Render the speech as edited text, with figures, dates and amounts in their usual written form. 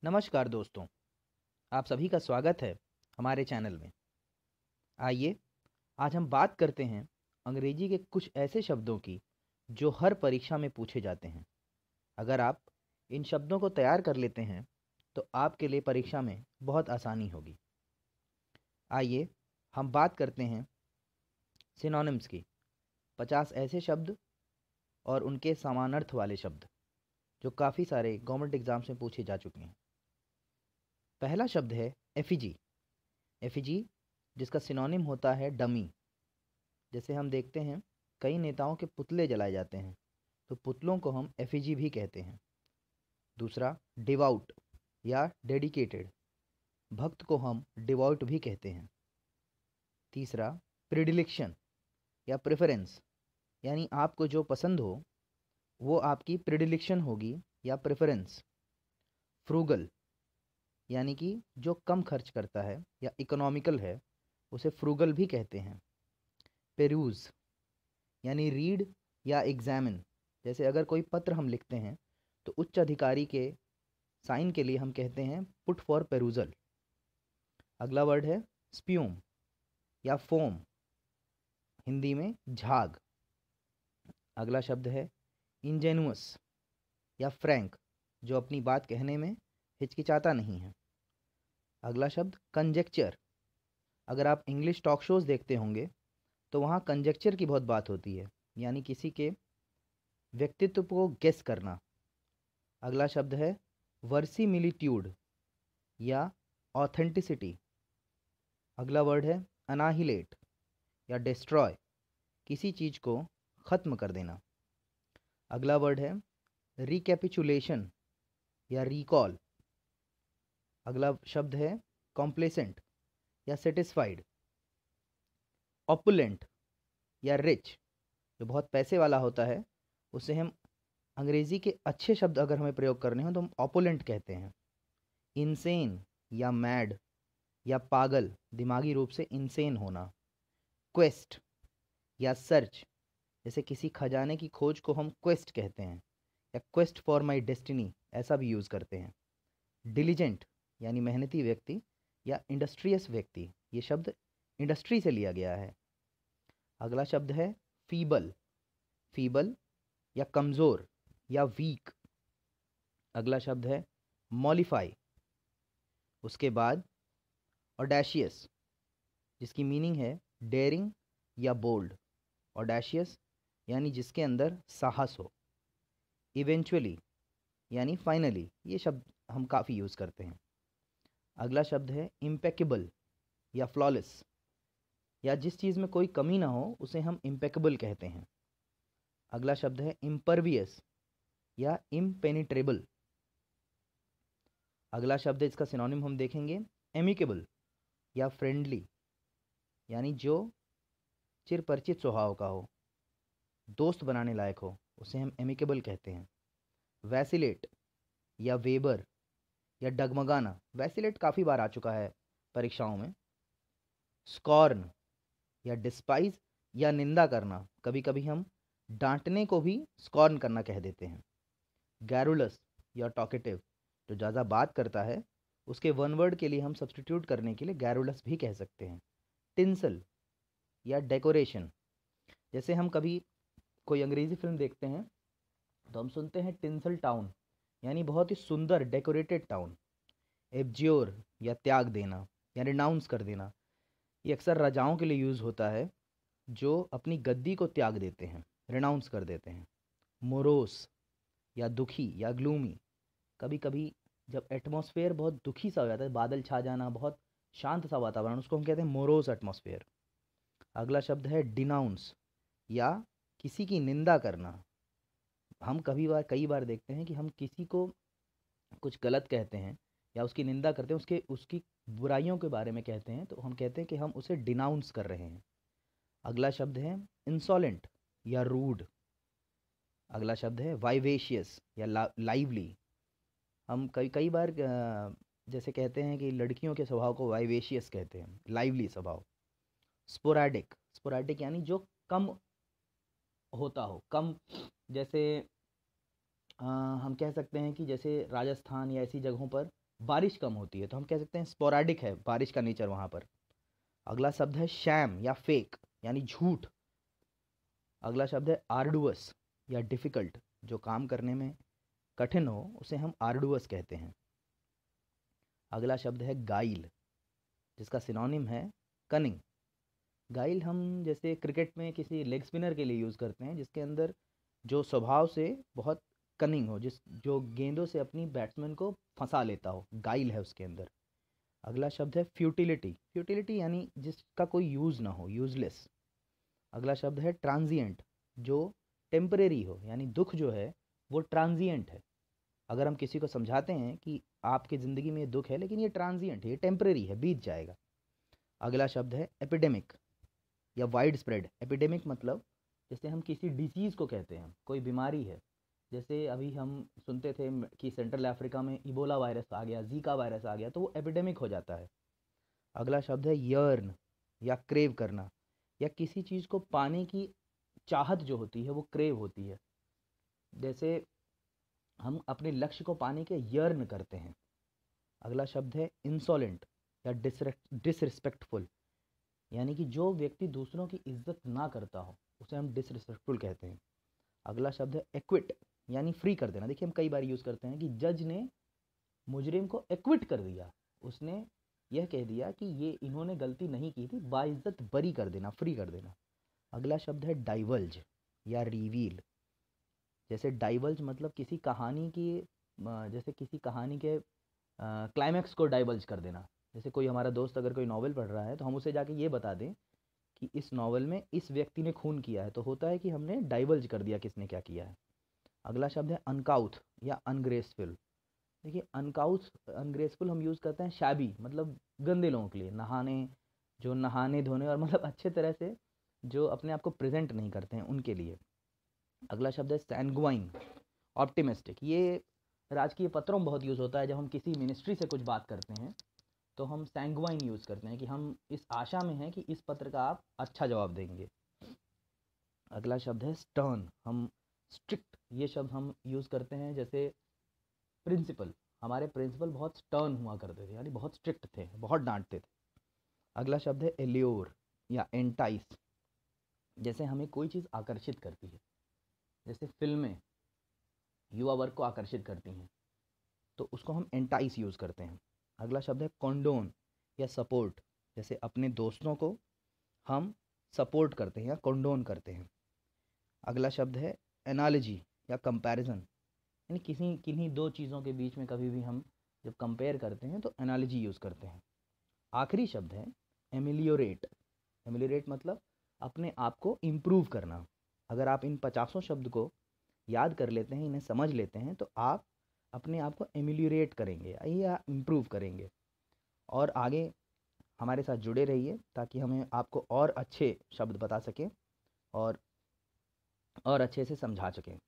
नमस्कार दोस्तों, आप सभी का स्वागत है हमारे चैनल में। आइए आज हम बात करते हैं अंग्रेजी के कुछ ऐसे शब्दों की जो हर परीक्षा में पूछे जाते हैं। अगर आप इन शब्दों को तैयार कर लेते हैं तो आपके लिए परीक्षा में बहुत आसानी होगी। आइए हम बात करते हैं सिनोनिम्स की। 50 ऐसे शब्द और उनके समानार्थ वाले शब्द जो काफ़ी सारे गवर्नमेंट एग्जाम्स में पूछे जा चुके हैं। पहला शब्द है एफिजी। एफिजी जिसका सिनोनिम होता है डमी। जैसे हम देखते हैं कई नेताओं के पुतले जलाए जाते हैं, तो पुतलों को हम एफिजी भी कहते हैं। दूसरा, डिवाउट या डेडिकेटेड, भक्त को हम डिवाउट भी कहते हैं। तीसरा, प्रिडिलेक्शन या प्रेफरेंस, यानी आपको जो पसंद हो वो आपकी प्रिडिलेक्शन होगी या प्रेफरेंस। फ्रूगल, यानी कि जो कम खर्च करता है या इकोनॉमिकल है उसे फ्रूगल भी कहते हैं। पेरूज यानी रीड या एग्जामिन, जैसे अगर कोई पत्र हम लिखते हैं तो उच्च अधिकारी के साइन के लिए हम कहते हैं पुट फॉर पेरूजल। अगला वर्ड है स्प्यूम या फोम, हिंदी में झाग। अगला शब्द है इंजेनुअस या फ्रैंक, जो अपनी बात कहने में हिचकिचाता नहीं है। अगला शब्द कंजेक्चर। अगर आप इंग्लिश टॉक शोज देखते होंगे तो वहाँ कंजेक्चर की बहुत बात होती है, यानी किसी के व्यक्तित्व को गेस करना। अगला शब्द है वर्सीमिलिट्यूड या ऑथेंटिसिटी। अगला वर्ड है अनाहिलेट या डिस्ट्रॉय, किसी चीज़ को ख़त्म कर देना। अगला वर्ड है रिकैपिचुलेशन या रिकॉल। अगला शब्द है कॉम्प्लेसेंट या सेटिस्फाइड। ऑपुलेंट या रिच, जो बहुत पैसे वाला होता है उसे हम अंग्रेज़ी के अच्छे शब्द अगर हमें प्रयोग करने हो तो हम ऑपुलेंट कहते हैं। इंसेन या मैड या पागल, दिमागी रूप से इंसेन होना। क्वेस्ट या सर्च, जैसे किसी खजाने की खोज को हम क्वेस्ट कहते हैं या क्वेस्ट फॉर माई डेस्टिनी ऐसा भी यूज़ करते हैं। डिलीजेंट यानी मेहनती व्यक्ति या इंडस्ट्रियस व्यक्ति, ये शब्द इंडस्ट्री से लिया गया है। अगला शब्द है फीबल। फीबल या कमज़ोर या वीक। अगला शब्द है मॉलिफाई। उसके बाद ऑडेशियस, जिसकी मीनिंग है डेयरिंग या बोल्ड। ऑडेशियस यानी जिसके अंदर साहस हो। इवेंचुअली यानी फाइनली, ये शब्द हम काफ़ी यूज़ करते हैं। अगला शब्द है इम्पेकेबल या फ्लॉलेस, या जिस चीज़ में कोई कमी ना हो उसे हम इम्पेकेबल कहते हैं। अगला शब्द है इम्परवियस या इम्पेनिट्रेबल। अगला शब्द है, इसका सिनोनिम हम देखेंगे एमिकेबल या फ्रेंडली, यानी जो चिर परिचित स्वभाव का हो, दोस्त बनाने लायक हो, उसे हम एमिकेबल कहते हैं। वैसिलेट या वेबर या डगमगाना, वैसिलेट काफ़ी बार आ चुका है परीक्षाओं में। स्कॉर्न या डिस्पाइज या निंदा करना, कभी कभी हम डांटने को भी स्कॉर्न करना कह देते हैं। गैरुलस या टॉकेटिव, जो ज़्यादा बात करता है, उसके वन वर्ड के लिए हम सब्सटीट्यूट करने के लिए गैरुलस भी कह सकते हैं। टिंसल या डेकोरेशन, जैसे हम कभी कोई अंग्रेज़ी फिल्म देखते हैं तो हम सुनते हैं टिंसल टाउन, यानी बहुत ही सुंदर डेकोरेटेड टाउन। एब्ज्योर या त्याग देना या रिनाउंस कर देना, ये अक्सर राजाओं के लिए यूज़ होता है जो अपनी गद्दी को त्याग देते हैं, रिनाउंस कर देते हैं। मोरोस या दुखी या ग्लूमी, कभी कभी जब एटमॉस्फेयर बहुत दुखी सा हो जाता है, बादल छा जाना, बहुत शांत सा वातावरण, उसको हम कहते हैं मोरोस एटमॉस्फेयर। अगला शब्द है डिनाउंस या किसी की निंदा करना। हम कई बार देखते हैं कि हम किसी को कुछ गलत कहते हैं या उसकी निंदा करते हैं, उसकी बुराइयों के बारे में कहते हैं, तो हम कहते हैं कि हम उसे डिनाउंस कर रहे हैं। अगला शब्द है इंसॉलेंट या रूड। अगला शब्द है वाइवेशियस या लाइवली। हम कई कई बार जैसे कहते हैं कि लड़कियों के स्वभाव को वाइवेशियस कहते हैं, लाइवली स्वभाव। स्पोराडिक, स्पोराडिक यानी जो कम होता हो, कम, जैसे हम कह सकते हैं कि जैसे राजस्थान या ऐसी जगहों पर बारिश कम होती है, तो हम कह सकते हैं स्पोराडिक है बारिश का नेचर वहाँ पर। अगला शब्द है शैम या फेक यानी झूठ। अगला शब्द है आर्डुअस या डिफ़िकल्ट, जो काम करने में कठिन हो उसे हम आर्डुअस कहते हैं। अगला शब्द है गाइल, जिसका सिनोनिम है कनिंग। गाइल हम जैसे क्रिकेट में किसी लेग स्पिनर के लिए यूज़ करते हैं, जिसके अंदर जो स्वभाव से बहुत कनिंग हो, जिस जो गेंदों से अपनी बैट्समैन को फंसा लेता हो, गाइल है उसके अंदर। अगला शब्द है फ्यूटिलिटी। फ्यूटिलिटी यानी जिसका कोई यूज़ ना हो, यूज़लेस। अगला शब्द है ट्रांजिएंट, जो टेम्परेरी हो, यानी दुख जो है वो ट्रांजिएंट है। अगर हम किसी को समझाते हैं कि आपकी ज़िंदगी में ये दुख है लेकिन ये ट्रांजिएंट है, ये टेम्परेरी है, बीत जाएगा। अगला शब्द है एपिडेमिक या वाइड स्प्रेड। एपिडेमिक मतलब जैसे हम किसी डिसीज़ को कहते हैं, कोई बीमारी है। जैसे अभी हम सुनते थे कि सेंट्रल अफ्रीका में इबोला वायरस आ गया, जीका वायरस आ गया, तो वो एपिडेमिक हो जाता है। अगला शब्द है यर्न या क्रेव करना, या किसी चीज़ को पाने की चाहत जो होती है वो क्रेव होती है। जैसे हम अपने लक्ष्य को पाने के यर्न करते हैं। अगला शब्द है इंसोलेंट या डिसरिस्पेक्टफुल, यानी कि जो व्यक्ति दूसरों की इज्जत ना करता हो उसे हम डिसरिस्पेक्टफुल कहते हैं। अगला शब्द है एक्विट यानी फ्री कर देना। देखिए हम कई बार यूज़ करते हैं कि जज ने मुजरिम को एक्विट कर दिया, उसने यह कह दिया कि ये इन्होंने गलती नहीं की थी, बाइज्जत बरी कर देना, फ्री कर देना। अगला शब्द है डाइवल्ज या रिवील। जैसे डाइवल्ज मतलब किसी कहानी की जैसे किसी कहानी के क्लाइमैक्स को डाइवल्ज कर देना। जैसे कोई हमारा दोस्त अगर कोई नॉवल पढ़ रहा है तो हम उसे जाके ये बता दें कि इस नॉवल में इस व्यक्ति ने खून किया है, तो होता है कि हमने डाइवल्ज कर दिया किसने क्या किया है। अगला शब्द है अनकाउथ या अनग्रेसफुल। देखिए अनकाउथ अनग्रेसफुल हम यूज़ करते हैं शैबी, मतलब गंदे लोगों के लिए, जो नहाने धोने और मतलब अच्छे तरह से जो अपने आप को प्रेजेंट नहीं करते हैं उनके लिए। अगला शब्द है सैंग्वाइन, ऑप्टिमिस्टिक। ये राजकीय पत्रों में बहुत यूज़ होता है। जब हम किसी मिनिस्ट्री से कुछ बात करते हैं तो हम सैंग्वाइन यूज़ करते हैं कि हम इस आशा में हैं कि इस पत्र का आप अच्छा जवाब देंगे। अगला शब्द है स्टर्न, हम स्ट्रिक्ट, ये शब्द हम यूज़ करते हैं। जैसे प्रिंसिपल, हमारे प्रिंसिपल बहुत स्टर्न हुआ करते थे, यानी बहुत स्ट्रिक्ट थे, बहुत डांटते थे। अगला शब्द है एल्योर या एंटाइस। जैसे हमें कोई चीज़ आकर्षित करती है, जैसे फिल्में युवा वर्ग को आकर्षित करती हैं, तो उसको हम एंटाइस यूज़ करते हैं। अगला शब्द है कॉन्डोन या सपोर्ट। जैसे अपने दोस्तों को हम सपोर्ट करते हैं या कॉन्डोन करते हैं। अगला शब्द है एनालॉजी या कंपैरिजन, यानी किसी किन्हीं दो चीज़ों के बीच में कभी भी हम जब कंपेयर करते हैं तो एनालॉजी यूज़ करते हैं। आखिरी शब्द है एमिलियोरेट। एमिलियोरेट मतलब अपने आप को इम्प्रूव करना। अगर आप इन 50 शब्द को याद कर लेते हैं, इन्हें समझ लेते हैं, तो आप अपने आप को एमिलियोरेट करेंगे या इम्प्रूव करेंगे। और आगे हमारे साथ जुड़े रहिए ताकि हमें आपको और अच्छे शब्द बता सकें और अच्छे से समझा सकें।